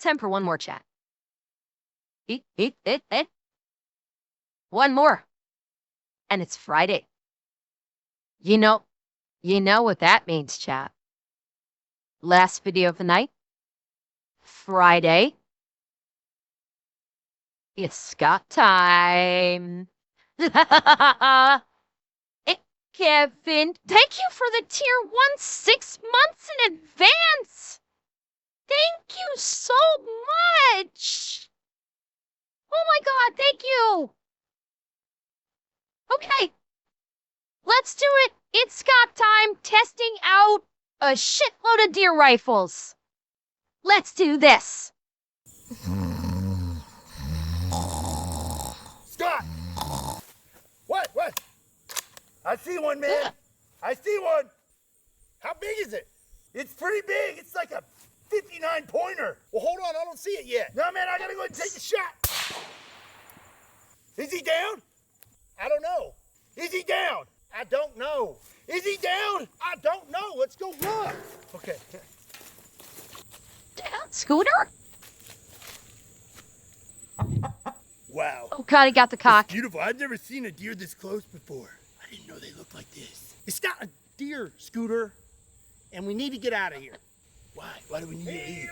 time for one more chat. Eat. One more. And it's Friday. You know what that means, chat. Last video of the night. Friday. It's Scott time. Kevin, thank you for the tier 1 6 months in advance. Thank you so much. Oh my God, thank you. Okay, let's do it. It's Scott time, testing out a shitload of deer rifles. Let's do this. Scott! What? I see one, man. I see one. How big is it? It's pretty big. It's like a 59 pointer. Well, hold on. I don't see it yet. No, man, I gotta go and take the shot. Is he down? I don't know. Is he down? I don't know. Is he down? I don't know. Let's go look. Okay. Down, Scooter? Wow. Oh God, he got the cock. It's beautiful. I've never seen a deer this close before. I didn't know they looked like this. It's not a deer, Scooter. And we need to get out of here. Why? Why do we need to leave?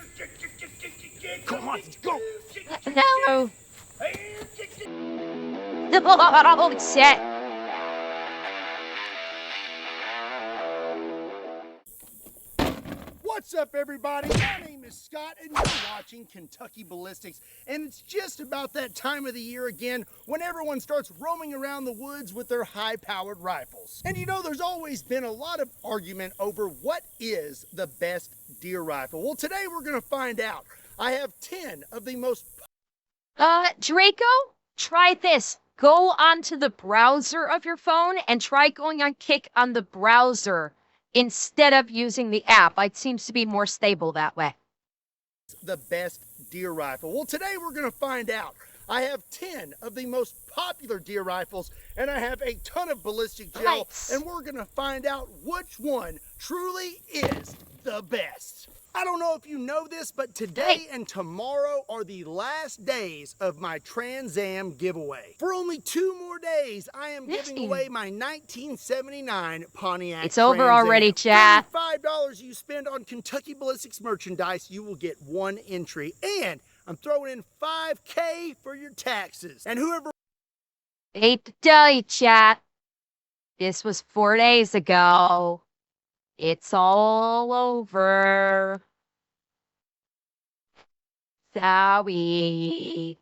Come on, let's go. No. Oh, shit. What's up, everybody? My name is Scott, and you're watching Kentucky Ballistics. And it's just about that time of the year again when everyone starts roaming around the woods with their high-powered rifles. And you know, there's always been a lot of argument over what is the best deer rifle. Well, today we're going to find out. I have 10 of the most... Draco, try this. Go onto the browser of your phone and try going on Kick on the browser instead of using the app. It seems to be more stable that way. The best deer rifle. Well, today we're going to find out. I have 10 of the most popular deer rifles, and I have a ton of ballistic gel, Nice. and we're going to find out which one truly is the best. I don't know if you know this, but today and tomorrow are the last days of my Trans Am giveaway. For only 2 more days, I am giving away my 1979 Pontiac It's over Trans Am. already, chat. For every $5 you spend on Kentucky Ballistics merchandise, you will get 1 entry. And I'm throwing in $5K for your taxes. And whoever... Hate to tell you, chat. This was 4 days ago. It's all over. Sorry.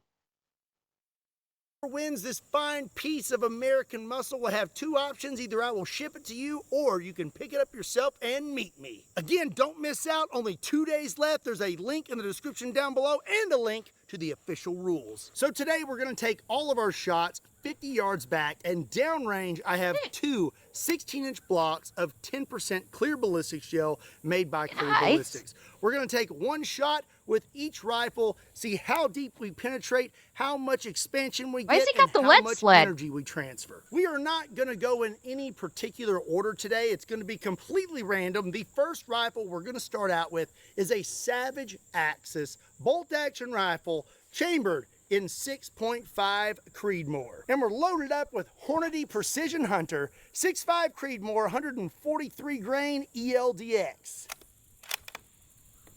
wins this fine piece of American muscle will have 2 options. Either I will ship it to you or you can pick it up yourself and meet me. Again, don't miss out. Only 2 days left. There's a link in the description down below and a link to the official rules. So today we're going to take all of our shots 50 yards back, and downrange I have 2 16-inch blocks of 10% clear ballistics gel made by Clear Ballistics. We're going to take 1 shot with each rifle, see how deep we penetrate, how much expansion we get, and how much energy we transfer. We are not going to go in any particular order today. It's going to be completely random. The first rifle we're going to start out with is a Savage Axis bolt-action rifle chambered in 6.5 Creedmoor. And we're loaded up with Hornady Precision Hunter 6.5 Creedmoor 143 grain ELDX.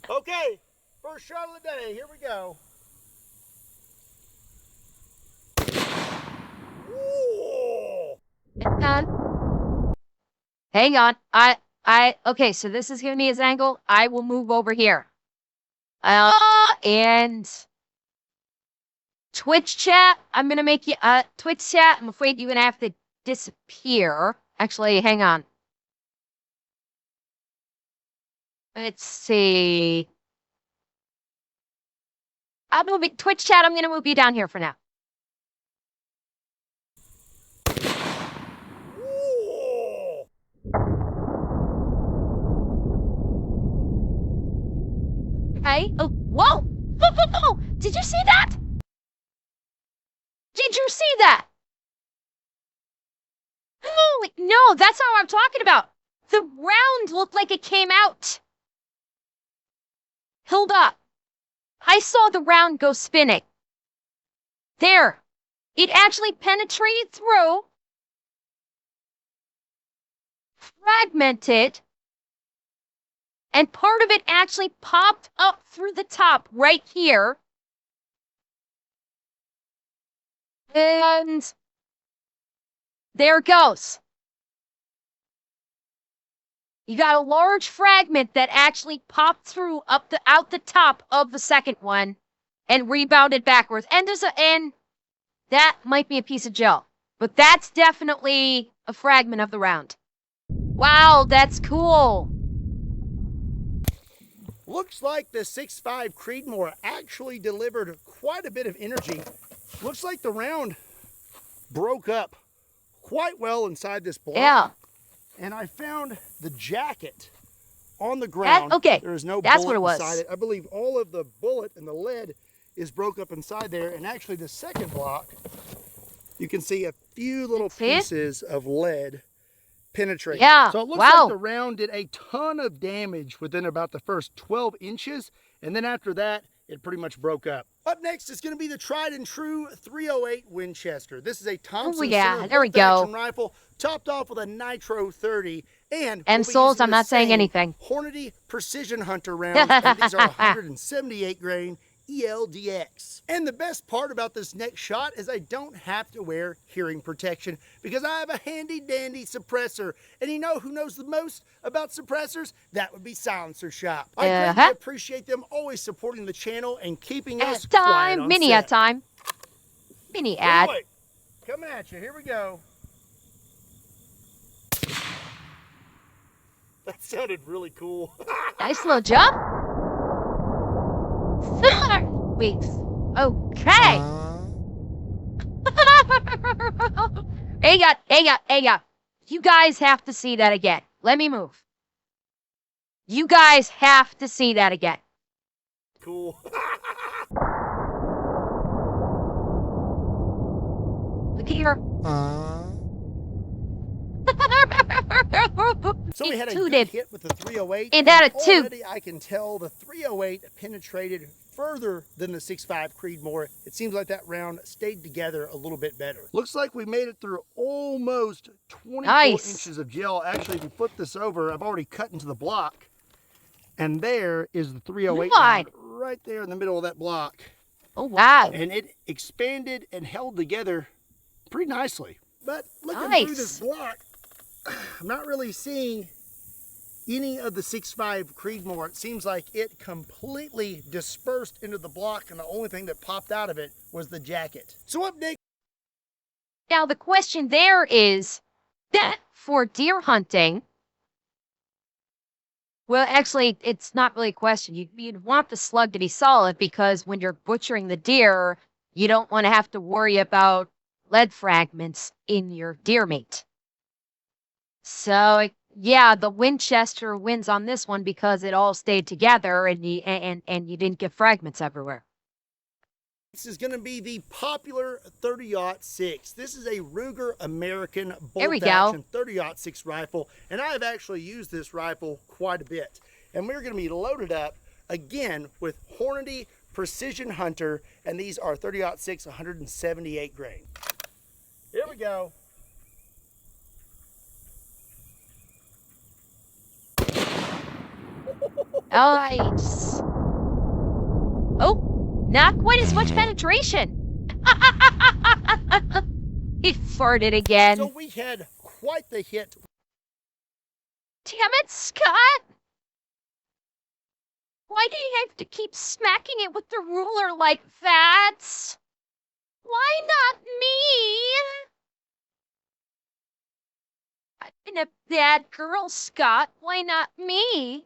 Okay, first shot of the day, here we go. Ooh. Hang on. Okay, so this is giving me his angle. I will move over here. And Twitch chat, I'm gonna make you, Twitch chat, I'm afraid you're gonna have to disappear. Actually, hang on. Let's see. I'm moving, Twitch chat, I'm gonna move you down here for now. Ooh. Okay, oh, whoa! Whoa, whoa, whoa! Did you see that? Did you see that? Holy, no, that's not what I'm talking about. The round looked like it came out. Hold up. I saw the round go spinning. There. It actually penetrated through, fragmented, and part of it actually popped up through the top right here. And there it goes. You got a large fragment that actually popped through out the top of the second one and rebounded backwards. And that might be a piece of gel, but that's definitely a fragment of the round. Wow, that's cool. Looks like the 6.5 Creedmoor actually delivered quite a bit of energy. Looks like the round broke up quite well inside this block. Yeah. And I found the jacket on the ground. Okay, there is no that's bullet what it was. inside it. I believe all of the bullet and the lead is broke up inside there. And actually the second block, you can see a few little pieces of lead penetrated. Yeah, So it looks wow. like the round did a ton of damage within about the first 12 inches. And then after that, it pretty much broke up. Up next is going to be the tried and true 308 Winchester. This is a Thompson There we go. action rifle, topped off with a Nitro 30, and Souls, I'm not saying anything. Hornady Precision Hunter rounds, and these are 178 grain ELDX. And the best part about this next shot is I don't have to wear hearing protection because I have a handy dandy suppressor. And you know who knows the most about suppressors? That would be Silencer Shop. I greatly appreciate them always supporting the channel and keeping us quiet on Mini set. time. Mini ad. Anyway, coming at you. Here we go. That sounded really cool. Nice little jump. Wait. Okay. Hey, you guys have to see that again. Let me move. You guys have to see that again. Cool. Look here. So we had a good hit with the 308. And that a two. Already I can tell the 308 penetrated further than the 6.5 Creedmoor. It seems like that round stayed together a little bit better. Looks like we made it through almost 24 inches of gel. Actually, if you flip this over, I've already cut into the block. And there is the 308 round right there in the middle of that block. Oh, wow. And it expanded and held together pretty nicely. But looking through this block, I'm not really seeing any of the 6.5 Creedmoor. It seems like it completely dispersed into the block, and the only thing that popped out of it was the jacket. So up next. Now the question there is that for deer hunting, well, actually, it's not really a question. You'd want the slug to be solid because when you're butchering the deer, you don't want to have to worry about lead fragments in your deer meat. So, yeah, the Winchester wins on this one because it all stayed together and you didn't get fragments everywhere. This is going to be the popular 30-06. This is a Ruger American bolt-action 30-06 rifle, and I have actually used this rifle quite a bit. And we're going to be loaded up again with Hornady Precision Hunter, and these are 30-06 178 grain. Here we go. Nice. Oh, not quite as much penetration. He farted again. So we had quite the hit. Damn it, Scott. Why do you have to keep smacking it with the ruler like that? Why not me? I've been a bad girl, Scott. Why not me?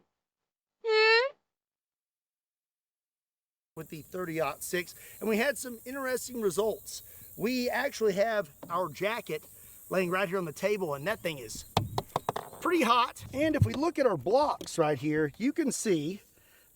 With the 30-06, and we had some interesting results. We actually have our jacket laying right here on the table, and that thing is pretty hot. And if we look at our blocks right here, you can see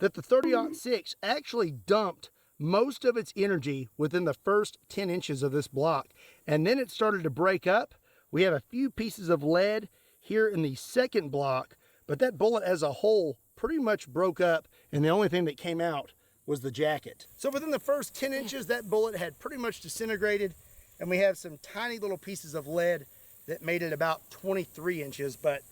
that the 30-06 actually dumped most of its energy within the first 10 inches of this block, and then it started to break up. We have a few pieces of lead here in the second block, but that bullet as a whole pretty much broke up, and the only thing that came out was the jacket. So within the first 10 inches, that bullet had pretty much disintegrated, and we have some tiny little pieces of lead that made it about 23 inches, but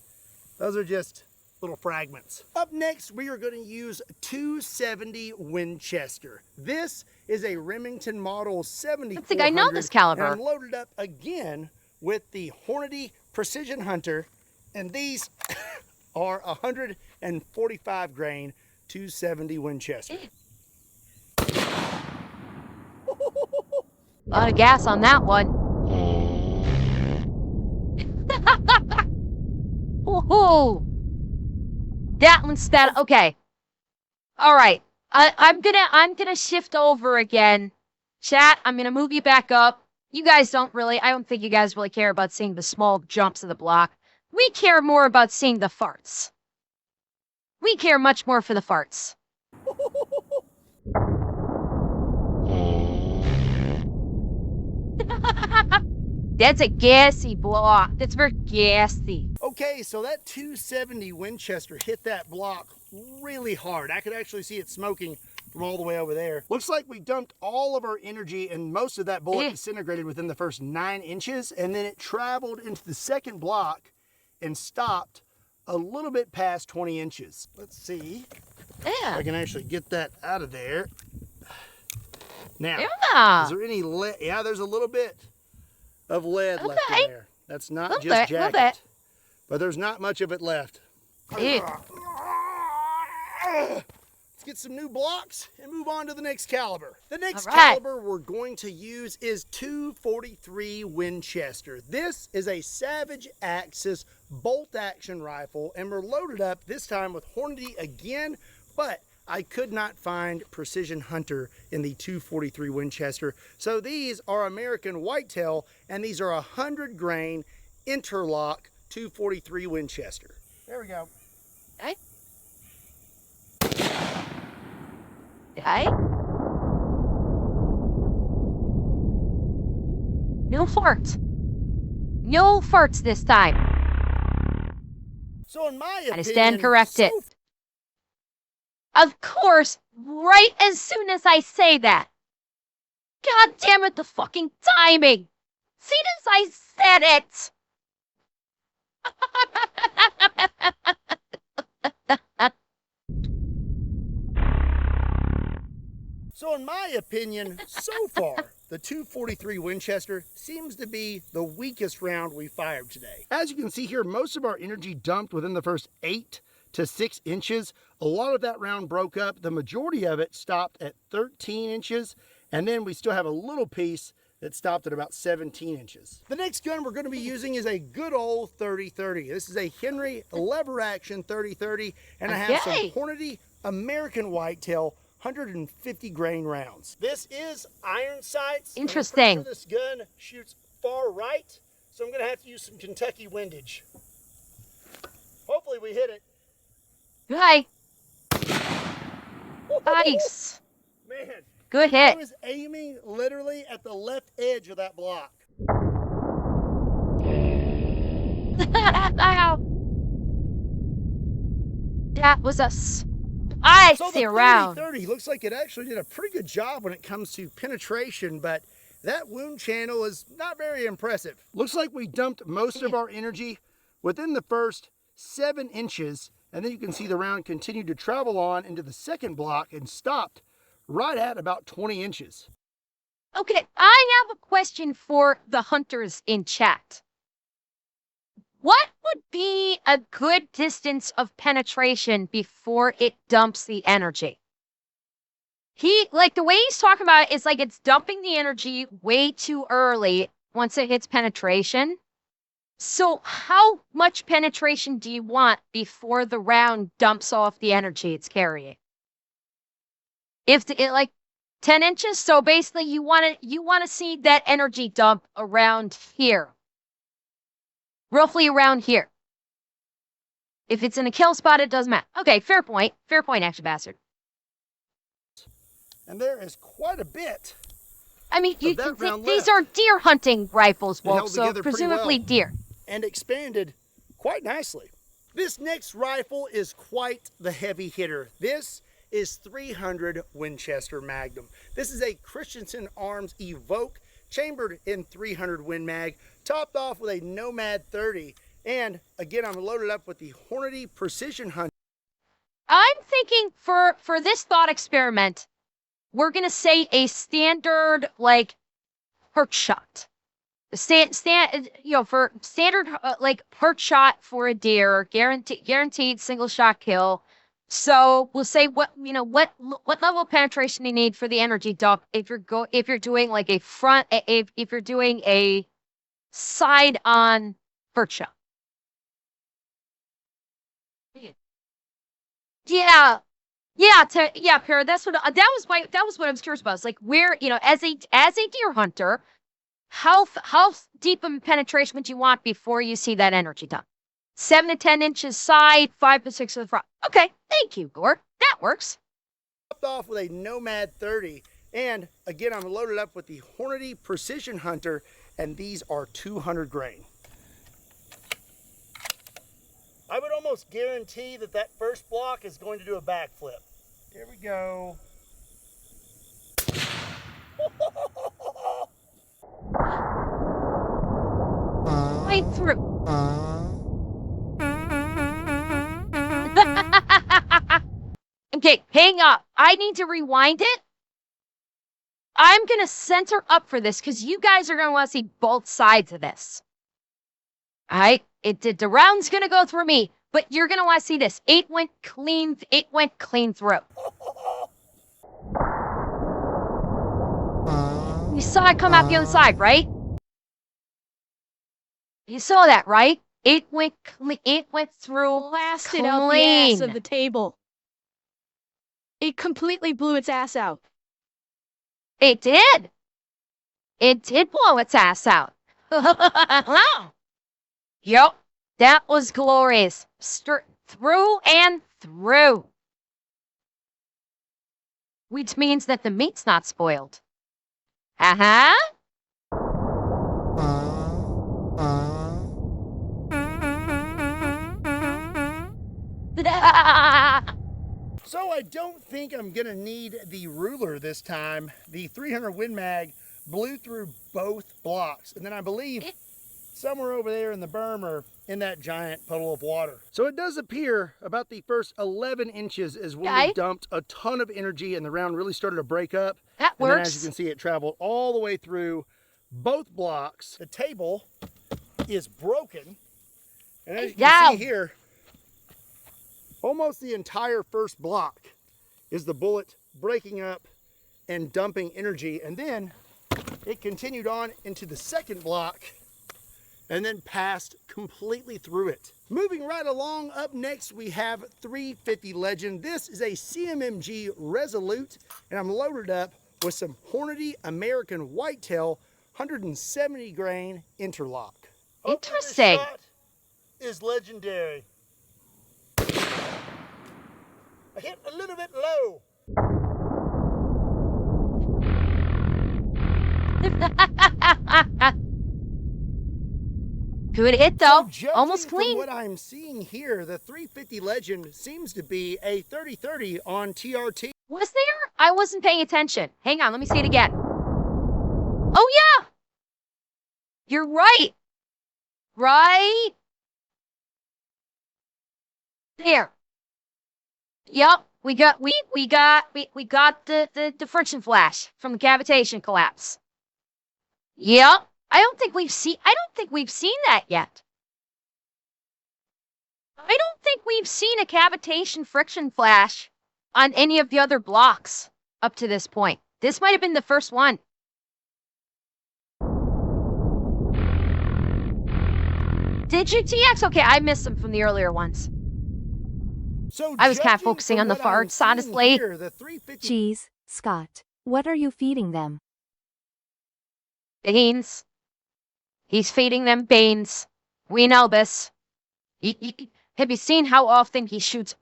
those are just little fragments. Up next, we are going to use 270 Winchester. This is a Remington model 7400. I think I know this caliber. And I'm loaded up again with the Hornady Precision Hunter, and these are 145 grain 270 Winchester. A lot of gas on that one. Woohoo! That one's bad. Okay. All right. I'm gonna shift over again. Chat, I'm gonna move you back up. You guys I don't think you guys really care about seeing the small jumps of the block. We care more about seeing the farts. We care much more for the farts. That's a gassy block. That's very gassy. Okay, so that 270 Winchester hit that block really hard. I could actually see it smoking from all the way over there. Looks like we dumped all of our energy, and most of that bullet disintegrated within the first 9 inches, and then it traveled into the second block and stopped a little bit past 20 inches. Let's see if I can actually get that out of there. Now, is there any lead? Yeah, there's a little bit of lead left in there. That's not just jacket, but there's not much of it left. Let's get some new blocks and move on to the next caliber. The next caliber we're going to use is 243 Winchester. This is a Savage Axis bolt action rifle, and we're loaded up this time with Hornady again, but I could not find Precision Hunter in the 243 Winchester. So these are American Whitetail, and these are 100 grain interlock 243 Winchester. There we go. Okay. Okay. No farts. No farts this time. So in my opinion, I stand corrected. Of course, right as soon as I say that. God damn it, the fucking timing. See as I said it. So in my opinion, so far, the 243 Winchester seems to be the weakest round we fired today. As you can see here, most of our energy dumped within the first 8 to 6 inches. A lot of that round broke up. The majority of it stopped at 13 inches, and then we still have a little piece that stopped at about 17 inches. The next gun we're going to be using is a good old 30-30. This is a Henry lever action 30-30, and I have some Hornady American Whitetail 150 grain rounds. This is iron sights. Interesting. I'm pretty sure this gun shoots far right, so I'm going to have to use some Kentucky windage. Hopefully we hit it. Hi. Nice. Man. Good hit. I was aiming literally at the left edge of that block. That was a spicy round. So the 30-30 looks like it actually did a pretty good job when it comes to penetration, but that wound channel is not very impressive. Looks like we dumped most of our energy within the first 7 inches, and then you can see the round continued to travel on into the second block and stopped right at about 20 inches. Okay, I have a question for the hunters in chat. What would be a good distance of penetration before it dumps the energy? The way he's talking about it is like it's dumping the energy way too early once it hits penetration. So how much penetration do you want before the round dumps off the energy it's carrying? If it like 10 inches, so basically you want to see that energy dump around here. Roughly around here. If it's in a kill spot, it doesn't matter. Okay, fair point. Fair point, Action Bastard. And there is quite a bit. I mean, these are deer hunting rifles, Wolf, so presumably deer. And expanded quite nicely. This next rifle is quite the heavy hitter. This is 300 Winchester Magnum. This is a Christensen Arms Evoke, chambered in 300 Win Mag, topped off with a Nomad 30. And again, I'm loaded up with the Hornady Precision Hunter. I'm thinking for this thought experiment, we're gonna say a standard like perch shot. For standard like perch shot for a deer, guaranteed single shot kill. So we'll say what level of penetration you need for the energy dump if you're doing like a front if you're doing a side on perch shot. Yeah. Yeah, Para, that was what I was curious about. It's like where, as a deer hunter, how deep of penetration would you want before you see that energy dump? 7 to 10 inches side, 5 to 6 of the front. Okay, thank you, Gore. That works. Topped off with a Nomad 30, and again, I'm loaded up with the Hornady Precision Hunter, and these are 200 grain. I would almost guarantee that first block is going to do a backflip. Here we go. Right through. Okay, hang up. I need to rewind it. I'm going to center up for this because you guys are going to want to see both sides of this. All right, the round's going to go through me, but you're going to want to see this. It went clean through. You saw it come out the other side, right? You saw that, right? It went through Blasted clean. out the ass of the table. It completely blew its ass out. It did. It did blow its ass out. Yep, that was glorious. Through and through. Which means that the meat's not spoiled. Uh-huh. So I don't think I'm gonna need the ruler this time. The 300 Win Mag blew through both blocks, and then I believe somewhere over there in the berm or in that giant puddle of water. So it does appear about the first 11 inches is when we dumped a ton of energy and the round really started to break up. That and works. then as you can see, it traveled all the way through both blocks. The table is broken. And as you can see here, almost the entire first block is the bullet breaking up and dumping energy. And then it continued on into the second block and then passed completely through it. Moving right along, up next we have 350 Legend. This is a CMMG Resolute, and I'm loaded up with some Hornady American Whitetail 170 grain interlock. Interesting. This shot is legendary. I hit a little bit low. Good hit though. So almost clean. From what I'm seeing here, the 350 Legend seems to be a 30-30 on TRT. Was there? I wasn't paying attention. Hang on, let me see it again. Oh yeah! You're right. Right there. Yep, we got the friction flash from the cavitation collapse. Yep. I don't think we've seen that yet. I don't think we've seen a cavitation friction flash on any of the other blocks up to this point. This might have been the first one. Did you, TX? Okay, I missed them from the earlier ones. So I was kind of focusing on the farts, honestly. Jeez, Scott, what are you feeding them? Beans. He's feeding them beans. We know this. Have you seen how often he shoots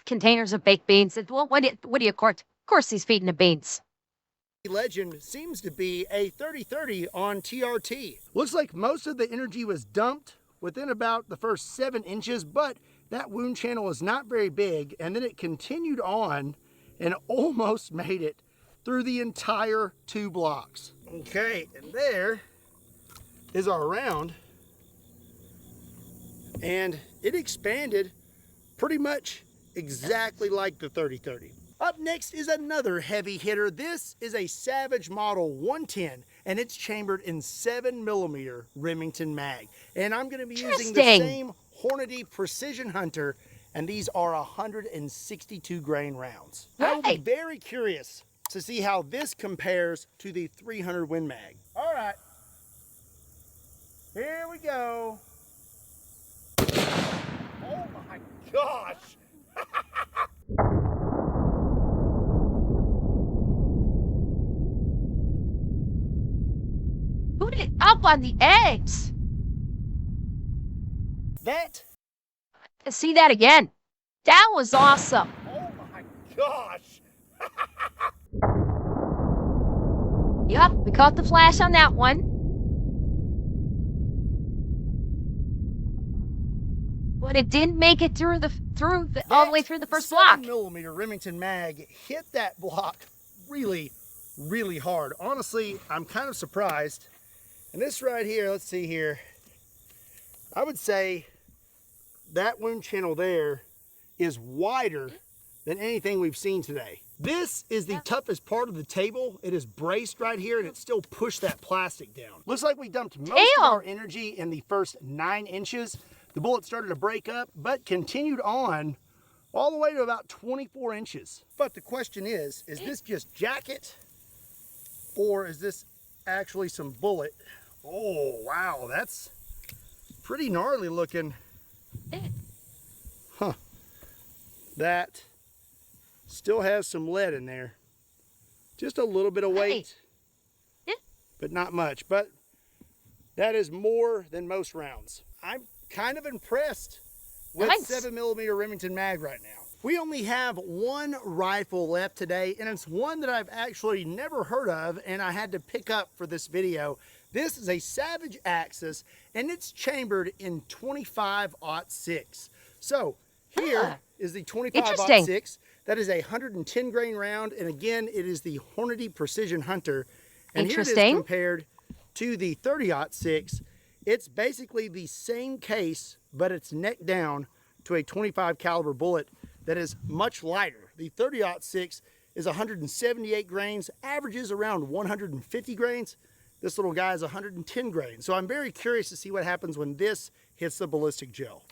containers of baked beans? Well, what do you, of course he's feeding the beans. Legend seems to be a 30-30 on TRT. Looks like most of the energy was dumped within about the first 7 inches, but that wound channel is not very big, and then it continued on and almost made it through the entire 2 blocks. Okay, and there is our round. And it expanded pretty much exactly like the 30-30. Up next is another heavy hitter. This is a Savage Model 110, and it's chambered in 7mm Remington mag. And I'm gonna be using the same Hornady Precision Hunter, and these are 162 grain rounds. I will be very curious to see how this compares to the 300 Win Mag. All right, here we go. Oh my gosh! Put it up on the eggs. That? See that again. That was awesome. Oh my gosh! Yup, we caught the flash on that one. But it didn't make it through the all the way through the first block. 7mm Remington mag hit that block really, really hard. Honestly, I'm kind of surprised. And this right here, let's see here. I would say that wound channel there is wider than anything we've seen today. This is the toughest part of the table. It is braced right here and it still pushed that plastic down. Looks like we dumped most of our energy in the first 9 inches. The bullet started to break up, but continued on all the way to about 24 inches. But the question is this just jacket or is this actually some bullet? Oh, wow, that's pretty gnarly looking. Huh. That still has some lead in there. Just a little bit of weight, but not much. But that is more than most rounds. I'm kind of impressed with 7mm Remington mag right now. We only have one rifle left today, and it's one that I've actually never heard of and I had to pick up for this video. This is a Savage Axis and it's chambered in 25-06. So here is the 25-06. That is a 110 grain round, and again, it is the Hornady Precision Hunter. And here it is compared to the 30-06. It's basically the same case, but it's neck down to a 25 caliber bullet that is much lighter. The 30-06 is 178 grains, averages around 150 grains. This little guy is 110 grains. So I'm very curious to see what happens when this hits the ballistic gel.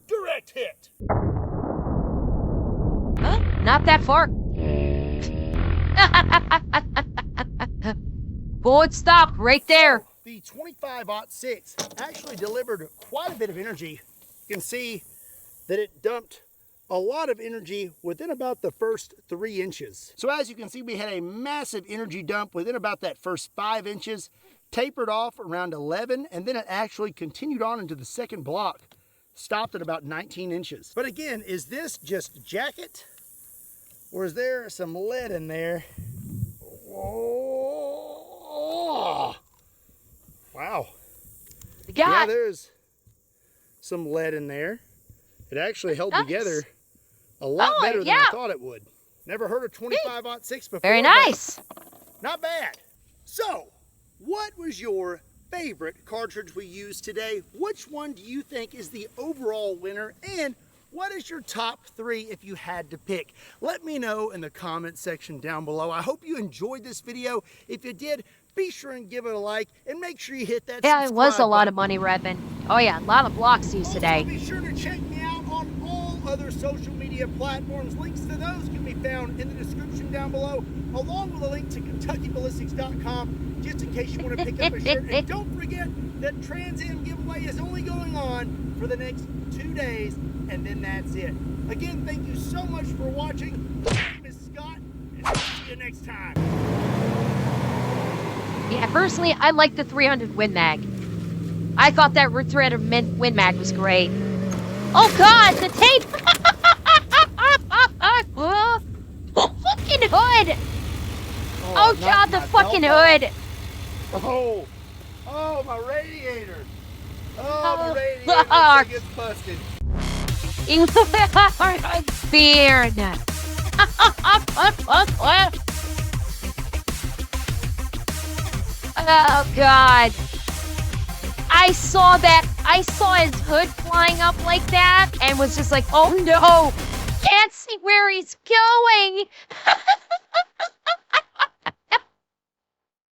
Direct hit. Not that far. Bullet stop right there. The 25-06 actually delivered quite a bit of energy. You can see that it dumped a lot of energy within about the first 3 inches. So as you can see, we had a massive energy dump within about that first 5 inches, tapered off around 11, and then it actually continued on into the second block, stopped at about 19 inches. But again, is this just jacket or is there some lead in there? Oh, wow. Yeah, there's some lead in there. It actually held together a lot better than I thought it would. Never heard of 25-06 before. Very nice. Not bad. So, what was your favorite cartridge we used today? Which one do you think is the overall winner? And what is your top 3 if you had to pick? Let me know in the comment section down below. I hope you enjoyed this video. If you did, be sure and give it a like and make sure you hit that subscribe it was a lot button. of money repping. Oh yeah, a lot of blocks used today. Also, be sure to check me out on all other social media platforms. Links to those can be found in the description down below, along with a link to KentuckyBallistics.com, just in case you want to pick up a shirt. And don't forget that Trans Am giveaway is only going on for the next 2 days, and then that's it. Again, thank you so much for watching. My name is Scott, and I'll see you next time. Yeah, personally, I like the 300 Win Mag. I thought that 300 Win Mag was great. Oh God, the tape! Fucking hood! Oh God, the fucking hood! Oh, Oh, my radiator. Oh, my radiator looks like it's busted. Beard. Oh, God. I saw that. I saw his hood flying up like that and was just like, oh, no. Can't see where he's going.